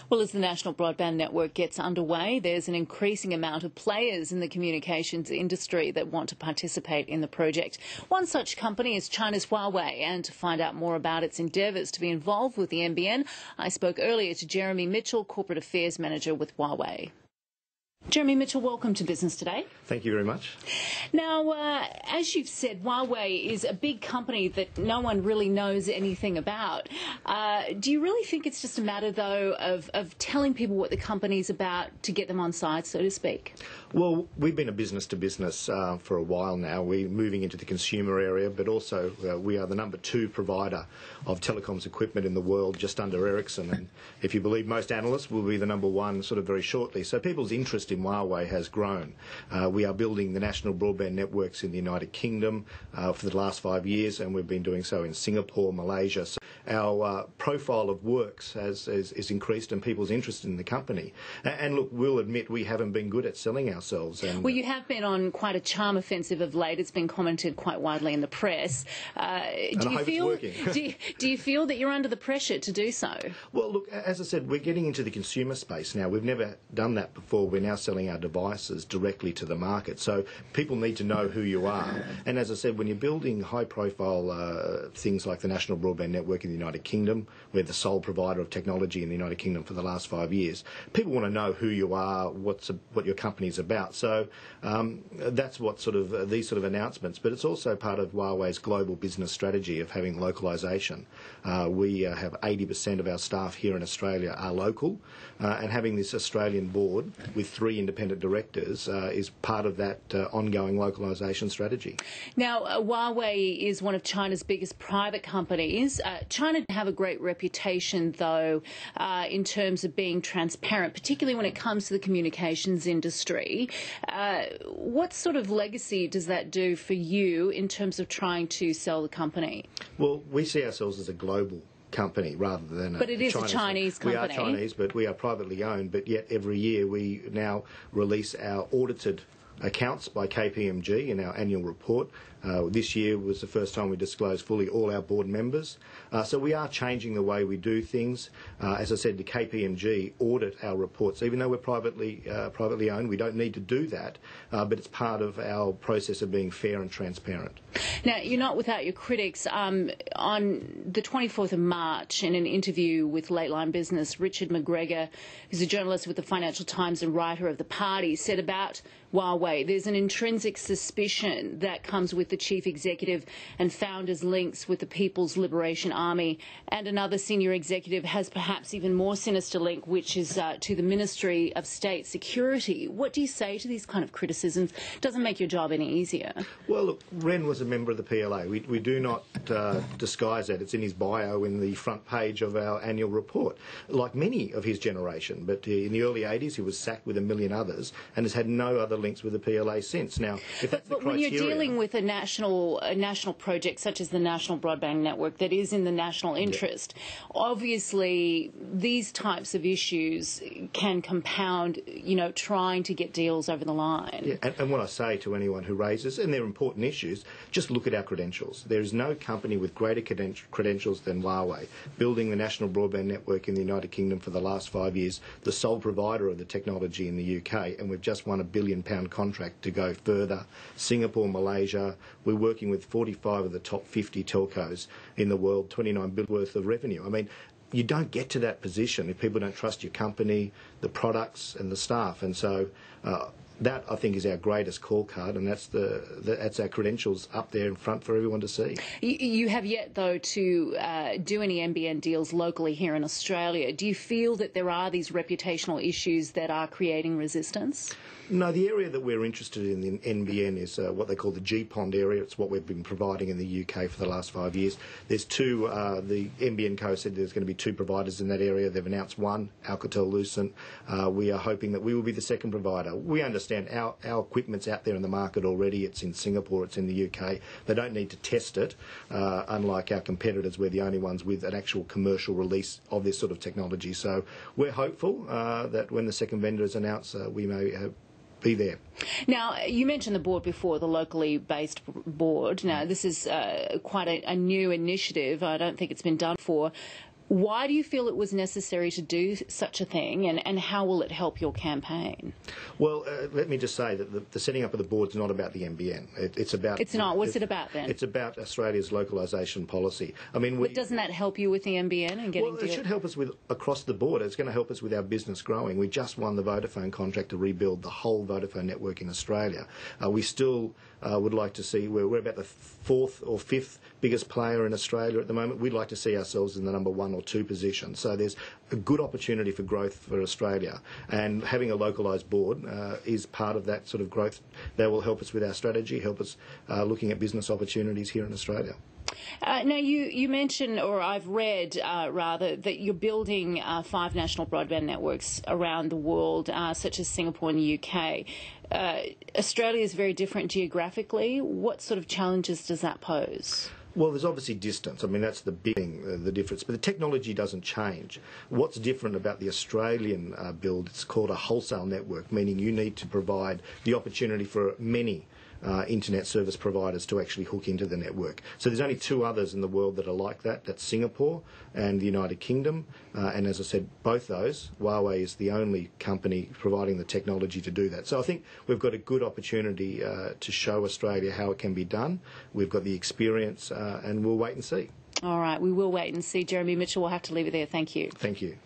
Well, as the National Broadband Network gets underway, there's an increasing amount of players in the communications industry that want to participate in the project. One such company is China's Huawei, and to find out more about its endeavours to be involved with the NBN, I spoke earlier to Jeremy Mitchell, Corporate Affairs Manager with Huawei. Jeremy Mitchell, welcome to Business Today. Thank you very much. Now, as you've said, Huawei is a big company that no one really knows anything about. Do you really think it's just a matter, though, of telling people what the company's about to get them on side, so to speak? Well, we've been a business-to-business for a while now. We're moving into the consumer area, but also we are the #2 provider of telecoms equipment in the world, just under Ericsson. And if you believe most analysts, we'll be the #1 sort of very shortly. So people's interest in Huawei has grown. We are building the national broadband networks in the United Kingdom for the last 5 years, and we've been doing so in Singapore, Malaysia. So our profile of works is increased, and people's interest in the company. And look, we'll admit we haven't been good at selling ourselves. And well, you have been on quite a charm offensive of late. It's been commented quite widely in the press. Do you feel that you're under the pressure to do so? Well, look, as I said, we're getting into the consumer space now. We've never done that before. We're now selling our devices directly to the market. So people need to know who you are. And as I said, when you're building high-profile things like the National Broadband Network in the United Kingdom, we're the sole provider of technology in the United Kingdom for the last 5 years, people want to know who you are, what your company's about. So that's what these sort of announcements. But it's also part of Huawei's global business strategy of having localisation. We have 80% of our staff here in Australia are local, and having this Australian board with 3 independent directors is part of that ongoing localisation strategy. Now, Huawei is one of China's biggest private companies. China have a great reputation, though, in terms of being transparent, particularly when it comes to the communications industry. What sort of legacy does that do for you in terms of trying to sell the company? Well, we see ourselves as a global company rather than but it is a Chinese company. We are Chinese, but we are privately owned, but yet every year we now release our audited accounts by KPMG in our annual report. This year was the first time we disclosed fully all our board members. So we are changing the way we do things. As I said, the KPMG audit our reports. Even though we're privately owned, we don't need to do that, but it's part of our process of being fair and transparent. Now, you're not without your critics. On the 24th of March, in an interview with Lateline Business, Richard McGregor, who's a journalist with the Financial Times and writer of The Party, said about Huawei, there's an intrinsic suspicion that comes with the chief executive and founder's links with the People's Liberation Army, and another senior executive has perhaps even more sinister link, which is to the Ministry of State Security. What do you say to these kind of criticisms? Doesn't make your job any easier. Well, look, Ren was a member of the PLA. We do not disguise that. It's in his bio in the front page of our annual report, like many of his generation. But in the early 80s, he was sacked with a million others and has had no other links with the PLA since. Now, if that's the criteria, when you're dealing with a national project such as the National Broadband Network that is in the national interest, obviously these types of issues can compound, trying to get deals over the line. Yeah, and what I say to anyone who raises, and they're important issues, just look at our credentials. There is no company with greater credentials than Huawei, building the National Broadband Network in the United Kingdom for the last 5 years, the sole provider of the technology in the UK, and we've just won a £1 billion contract to go further. Singapore, Malaysia, we're working with 45 of the top 50 telcos in the world, $29 billion worth of revenue. I mean, you don't get to that position if people don't trust your company, the products and the staff. And so that, I think, is our greatest call card, and that's our credentials up there in front for everyone to see. You have yet, though, to do any NBN deals locally here in Australia. Do you feel that there are these reputational issues that are creating resistance? No, the area that we're interested in NBN is what they call the GPON area. It's what we've been providing in the UK for the last 5 years. There's two, the NBN Co said there's going to be 2 providers in that area. They've announced one, Alcatel-Lucent. We are hoping that we will be the second provider. We understand our equipment's out there in the market already. It's in Singapore, it's in the UK. They don't need to test it, unlike our competitors. We're the only ones with an actual commercial release of this sort of technology. So we're hopeful that when the second vendor is announced, we may be there. Now, you mentioned the board before, the locally based board. Now, this is quite a new initiative. I don't think it's been done before. Why do you feel it was necessary to do such a thing, and how will it help your campaign? Well, let me just say that the setting up of the board is not about the NBN. It's about... It's not. What's it about then? It's about Australia's localisation policy. I mean, but doesn't that help you with the NBN and getting... Well, it should help us with across the board. It's going to help us with our business growing. We just won the Vodafone contract to rebuild the whole Vodafone network in Australia. We still would like to see... We're about the fourth or fifth biggest player in Australia at the moment. We'd like to see ourselves in the number 1 or 2 position. So there's a good opportunity for growth for Australia, and having a localised board is part of that sort of growth that will help us with our strategy, help us looking at business opportunities here in Australia. Now, you mentioned, or I've read, rather, that you're building 5 national broadband networks around the world, such as Singapore and the UK. Australia is very different geographically. What sort of challenges does that pose? Well, there's obviously distance. I mean, that's the big thing, the difference. But the technology doesn't change. What's different about the Australian build, it's called a wholesale network, meaning you need to provide the opportunity for many internet service providers to actually hook into the network. So there's only 2 others in the world that are like that. That's Singapore and the United Kingdom. And as I said, both those, Huawei is the only company providing the technology to do that. So I think we've got a good opportunity to show Australia how it can be done. We've got the experience and we'll wait and see. All right, we will wait and see. Jeremy Mitchell, we'll have to leave it there. Thank you. Thank you.